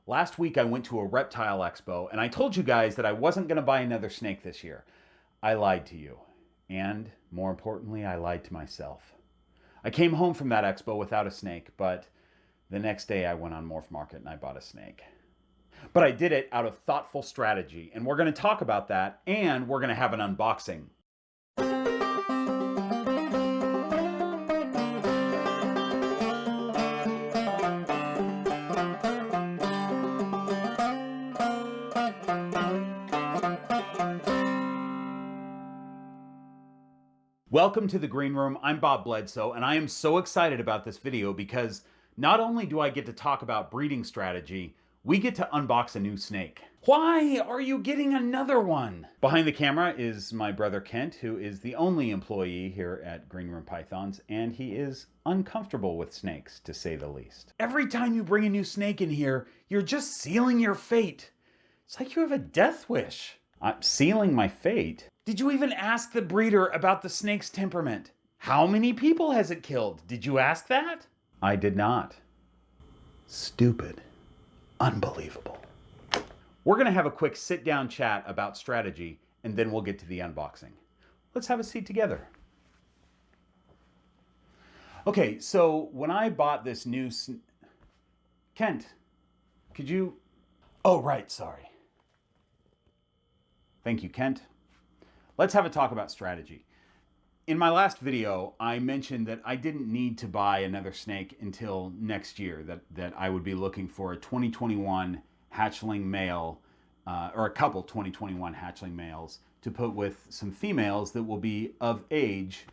Last week I went to a reptile expo and I told you guys that I wasn't going to buy another snake this year. I lied to you. And more importantly, I lied to myself. I came home from that expo without a snake, but the next day I went on Morph Market and I bought a snake. But I did it out of thoughtful strategy, and we're going to talk about that, and we're going to have an unboxing. Welcome to the Green Room. I'm Bob Bledsoe, and I am so excited about this video because not only do I get to talk about breeding strategy, we get to unbox a new snake. Why are you getting another one? Behind the camera is my brother Kent, who is the only employee here at Green Room Pythons, and he is uncomfortable with snakes, to say the least. Every time you bring a new snake in here, you're just sealing your fate. It's like you have a death wish. I'm sealing my fate? Did you even ask the breeder about the snake's temperament? How many people has it killed? Did you ask that? I did not. Stupid. Unbelievable. We're going to have a quick sit-down chat about strategy, and then we'll get to the unboxing. Let's have a seat together. Okay, so when I bought this new... Kent, could you... Oh, right, sorry. Thank you, Kent. Let's have a talk about strategy. In my last video, I mentioned that I didn't need to buy another snake until next year, that I would be looking for a 2021 hatchling male, or a couple 2021 hatchling males to put with some females that will be of age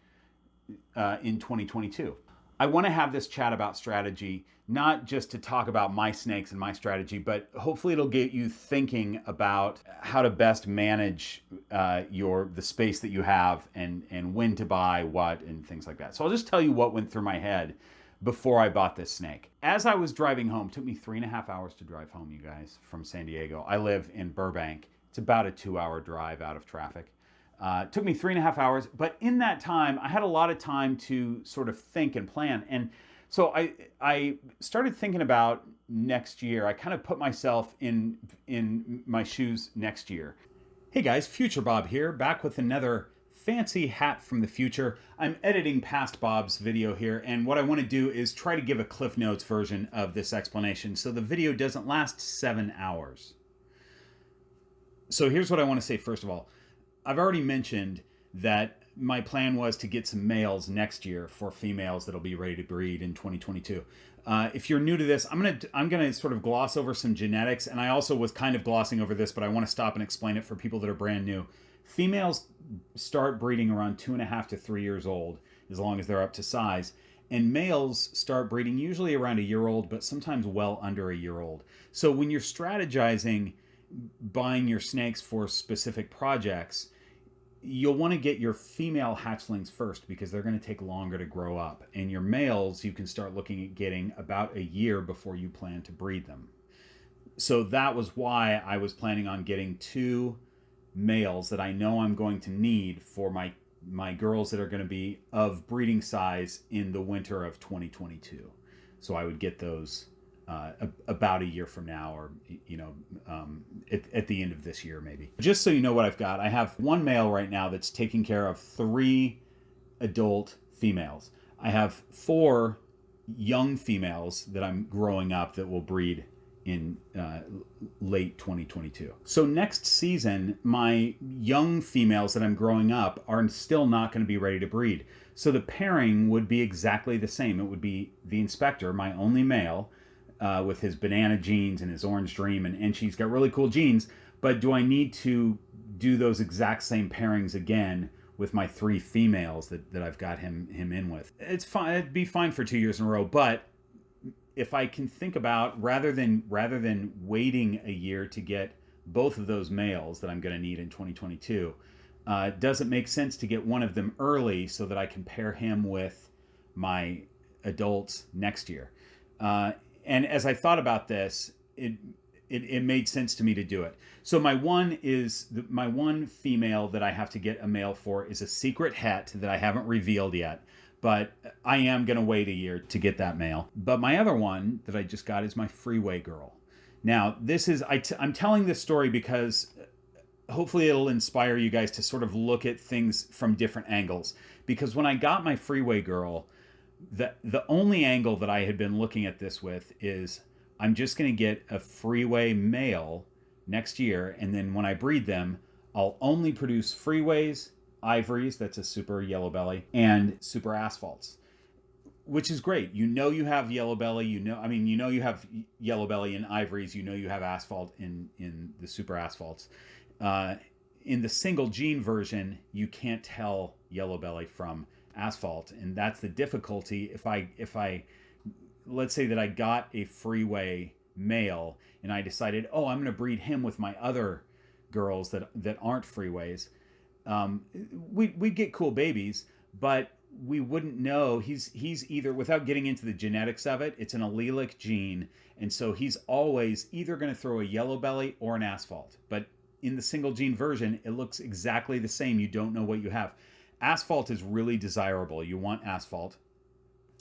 in 2022. I want to have this chat about strategy, not just to talk about my snakes and my strategy, but hopefully it'll get you thinking about how to best manage the space that you have and when to buy what and things like that. So I'll just tell you what went through my head before I bought this snake. As I was driving home, it took me 3.5 hours to drive home, you guys, from San Diego. I live in Burbank. It's about a 2-hour drive out of traffic. It took me 3.5 hours, but in that time, I had a lot of time to sort of think and plan. And so I started thinking about next year. I kind of put myself in my shoes next year. Hey guys, Future Bob here, back with another fancy hat from the future. I'm editing past Bob's video here, and what I want to do is try to give a Cliff Notes version of this explanation so the video doesn't last 7 hours. So here's what I want to say first of all. I've already mentioned that my plan was to get some males next year for females that'll be ready to breed in 2022. If you're new to this, I'm gonna sort of gloss over some genetics, and I also was kind of glossing over this, but I want to stop and explain it for people that are brand new. Females start breeding around 2.5 to 3 years old, as long as they're up to size, and males start breeding usually around a year old, but sometimes well under a year old. So when you're strategizing buying your snakes for specific projects, you'll want to get your female hatchlings first because they're going to take longer to grow up. And your males, you can start looking at getting about a year before you plan to breed them. So that was why I was planning on getting 2 males that I know I'm going to need for my girls that are going to be of breeding size in the winter of 2022. So I would get those about a year from now, or at the end of this year maybe. Just so you know what I've got, I have 1 male right now that's taking care of 3 adult females. I have 4 young females that I'm growing up that will breed in late 2022. So next season, my young females that I'm growing up are still not going to be ready to breed. So the pairing would be exactly the same. It would be the Inspector, my only male, with his banana genes and his orange dream, and she's got really cool genes, but do I need to do those exact same pairings again with my 3 females that I've got him in with? It's fine. It'd be fine for 2 years in a row, but if I can think about, rather than waiting a year to get both of those males that I'm going to need in 2022, does it make sense to get one of them early so that I can pair him with my adults next year? And as I thought about this, it made sense to me to do it. So my one female that I have to get a male for is a secret het that I haven't revealed yet. but I am going to wait a year to get that male. But my other one that I just got is my freeway girl. Now, this is, I'm telling this story because hopefully it'll inspire you guys to sort of look at things from different angles. Because when I got my Freeway Girl, the only angle that I had been looking at this with is I'm just going to get a Freeway male next year, and then when I breed them, I'll only produce Freeways, Ivories, that's a super yellow belly, and super asphalts, which is great. You know you have yellow belly. You know you have yellow belly in Ivories. You know you have asphalt in the super asphalts. In the single gene version, you can't tell yellow belly from asphalt, and that's the difficulty. If I let's say that I got a Freeway male and I decided, oh, I'm going to breed him with my other girls that aren't Freeways, we'd get cool babies, but we wouldn't know. He's either, without getting into the genetics of it, it's an allelic gene, and so he's always either going to throw a yellow belly or an asphalt. But in the single gene version, it looks exactly the same. You don't know what you have. Asphalt is really desirable. You want asphalt.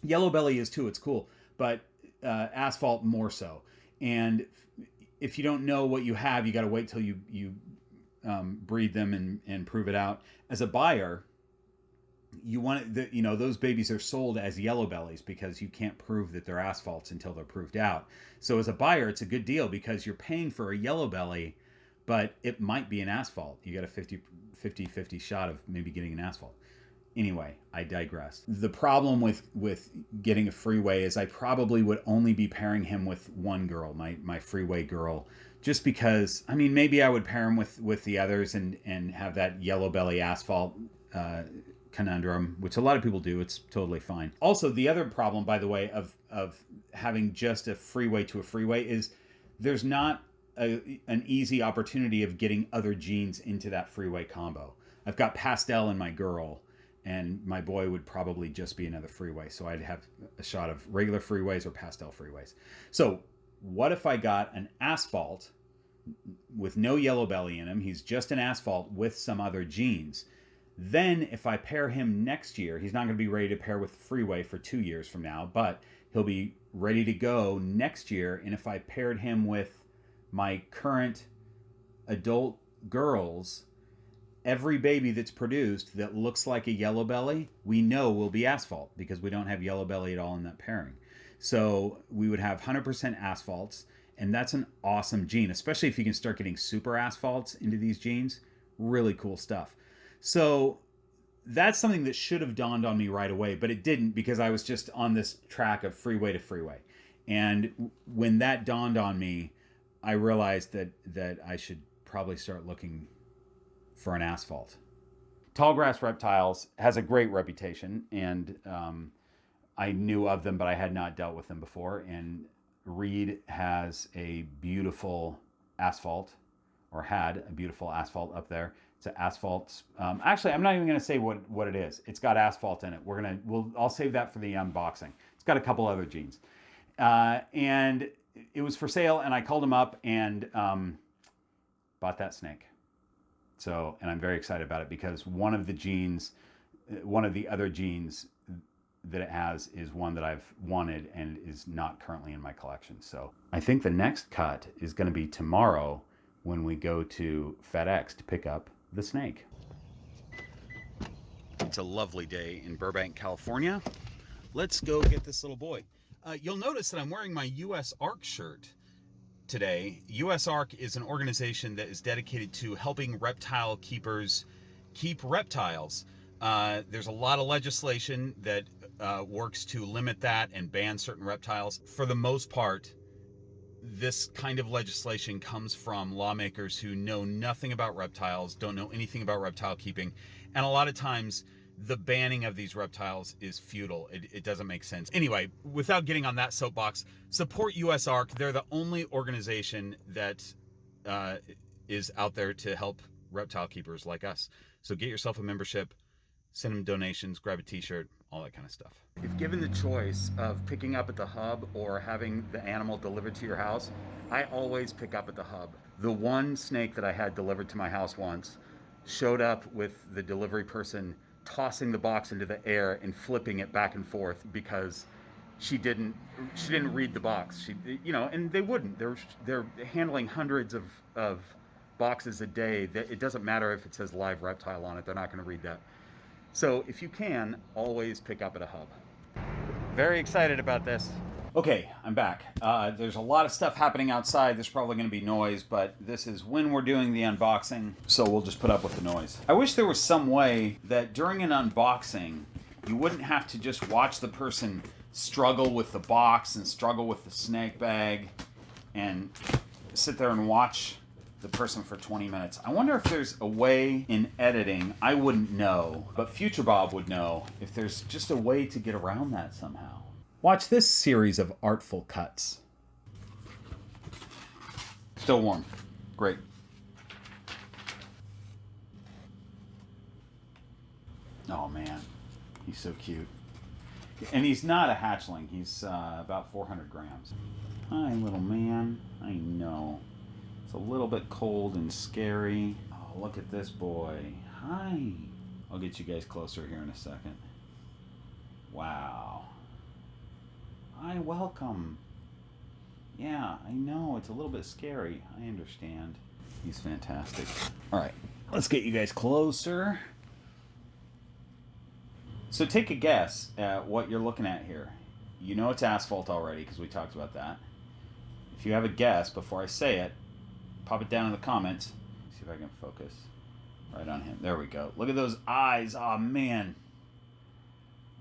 Yellow belly is too. It's cool, but asphalt more so. And if you don't know what you have, you got to wait till you breed them and prove it out. As a buyer, you want it, those babies are sold as yellow bellies because you can't prove that they're asphalts until they're proved out. So as a buyer, it's a good deal because you're paying for a yellow belly, but it might be an asphalt. You got a 50-50 shot of maybe getting an asphalt. Anyway, I digress. The problem with getting a Freeway is I probably would only be pairing him with one girl, my Freeway Girl, just because, maybe I would pair him with the others and have that yellow belly asphalt conundrum, which a lot of people do. It's totally fine. Also, the other problem, by the way, of having just a Freeway to a Freeway is there's not an easy opportunity of getting other genes into that Freeway combo. I've got Pastel in my girl, and my boy would probably just be another Freeway. So I'd have a shot of regular Freeways or Pastel Freeways. So what if I got an asphalt with no yellow belly in him? He's just an asphalt with some other genes. Then if I pair him next year, he's not going to be ready to pair with Freeway for 2 years from now, but he'll be ready to go next year. And if I paired him with my current adult girls, every baby that's produced that looks like a yellow belly, we know will be asphalt because we don't have yellow belly at all in that pairing. So we would have 100% asphalts, and that's an awesome gene, especially if you can start getting super asphalts into these genes. Really cool stuff. So that's something that should have dawned on me right away, but it didn't because I was just on this track of Freeway to Freeway. And when that dawned on me, I realized that I should probably start looking for an asphalt. Tallgrass Reptiles has a great reputation, and I knew of them, but I had not dealt with them before. And Reed has a beautiful asphalt, or had a beautiful asphalt up there. It's an asphalt. Actually, I'm not even going to say what it is. It's got asphalt in it. I'll save that for the unboxing. It's got a couple other genes, and it was for sale. And I called him up and bought that snake. So, and I'm very excited about it because one of the other genes that it has is one that I've wanted and is not currently in my collection. So I think the next cut is going to be tomorrow when we go to FedEx to pick up the snake. It's a lovely day in Burbank, California. Let's go get this little boy. You'll notice that I'm wearing my US ARC shirt today. US ARC is an organization that is dedicated to helping reptile keepers keep reptiles. There's a lot of legislation that works to limit that and ban certain reptiles. For the most part, this kind of legislation comes from lawmakers who know nothing about reptiles, don't know anything about reptile keeping, and a lot of times the banning of these reptiles is futile. It doesn't make sense. Anyway, without getting on that soapbox, support US ARC. They're the only organization that is out there to help reptile keepers like us. So get yourself a membership, send them donations, grab a t-shirt, all that kind of stuff. If given the choice of picking up at the hub or having the animal delivered to your house, I always pick up at the hub. The one snake that I had delivered to my house once showed up with the delivery person tossing the box into the air and flipping it back and forth because she didn't read the box. And they wouldn't. They're handling hundreds of boxes a day. It doesn't matter if it says live reptile on it. They're not going to read that. So if you can, always pick up at a hub. Very excited about this. Okay, I'm back. There's a lot of stuff happening outside. There's probably going to be noise, but this is when we're doing the unboxing, so we'll just put up with the noise. I wish there was some way that during an unboxing, you wouldn't have to just watch the person struggle with the box and struggle with the snake bag and sit there and watch the person for 20 minutes. I wonder if there's a way in editing, I wouldn't know, but Future Bob would know, if there's just a way to get around that somehow. Watch this series of artful cuts. Still warm. Great. Oh man, he's so cute. And he's not a hatchling. He's about 400 grams. Hi, little man. I know. It's a little bit cold and scary. Oh, look at this boy. Hi. I'll get you guys closer here in a second. Wow. Hi, welcome. Yeah, I know. It's a little bit scary. I understand. He's fantastic. All right, let's get you guys closer. So take a guess at what you're looking at here. You know it's asphalt already because we talked about that. If you have a guess before I say it, pop it down in the comments. See if I can focus right on him. There we go. Look at those eyes. Oh, man.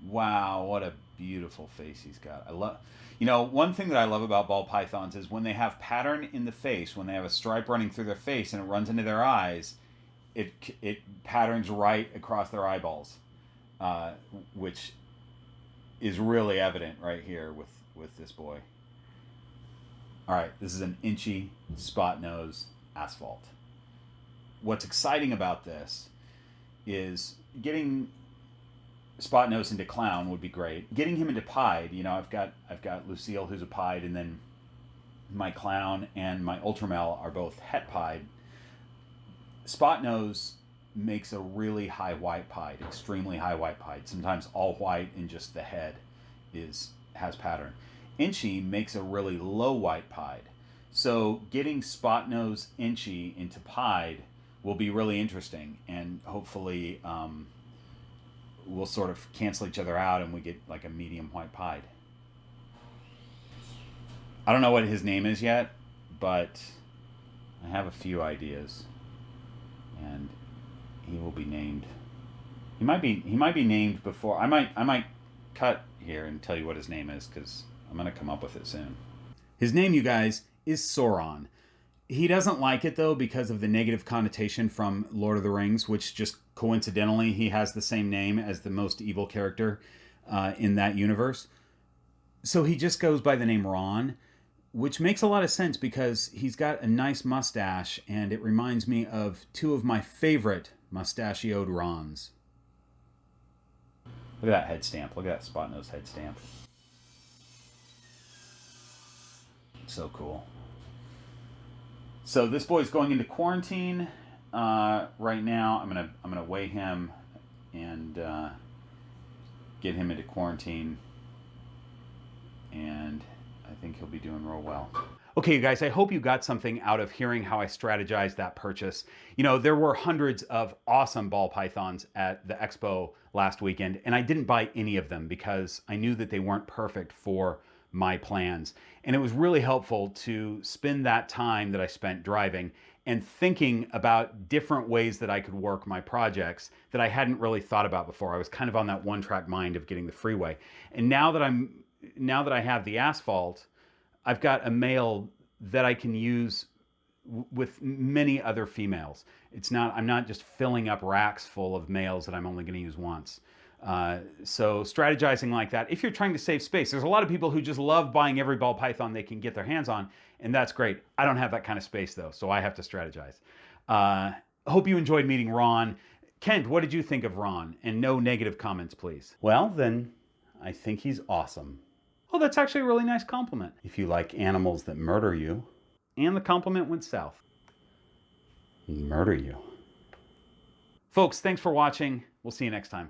Wow, what a beautiful face he's got. One thing that I love about ball pythons is when they have pattern in the face, when they have a stripe running through their face and it runs into their eyes, it patterns right across their eyeballs, which is really evident right here with this boy. All right, this is an inchy spot nose asphalt. What's exciting about this is getting spot nose into clown would be great. Getting him into pied, I've got Lucille who's a pied, and then my clown and my ultramel are both het pied. Spot nose makes a really high white pied, extremely high white pied. Sometimes all white and just the head has pattern. Inchy makes a really low white pied. So getting spot nose inchy into pied will be really interesting, and hopefully we'll sort of cancel each other out and we get like a medium white pied. I don't know what his name is yet, but I have a few ideas, and he will be named. He might be named before. I might cut here and tell you what his name is, because I'm gonna come up with it soon. His name, you guys, is Sauron. He doesn't like it, though, because of the negative connotation from Lord of the Rings, which just coincidentally, he has the same name as the most evil character in that universe. So he just goes by the name Ron, which makes a lot of sense because he's got a nice mustache, and it reminds me of two of my favorite mustachioed Rons. Look at that head stamp. Look at that spot nose head stamp. So cool. So this boy's going into quarantine right now. I'm gonna weigh him and get him into quarantine, and I think he'll be doing real well. Okay, you guys, I hope you got something out of hearing how I strategized that purchase. There were hundreds of awesome ball pythons at the expo last weekend, and I didn't buy any of them because I knew that they weren't perfect for my plans. And it was really helpful to spend that time that I spent driving and thinking about different ways that I could work my projects that I hadn't really thought about before. I was kind of on that one-track mind of getting the freeway. And now that I have the asphalt, I've got a male that I can use with many other females. I'm not just filling up racks full of males that I'm only going to use once. So strategizing like that, if you're trying to save space, there's a lot of people who just love buying every ball python they can get their hands on, and that's great. I don't have that kind of space though, so I have to strategize. Hope you enjoyed meeting Ron. Kent, what did you think of Ron? And no negative comments, please. Well, then I think he's awesome. Oh, that's actually a really nice compliment. If you like animals that murder you, and the compliment went south. Murder you. Folks, thanks for watching. We'll see you next time.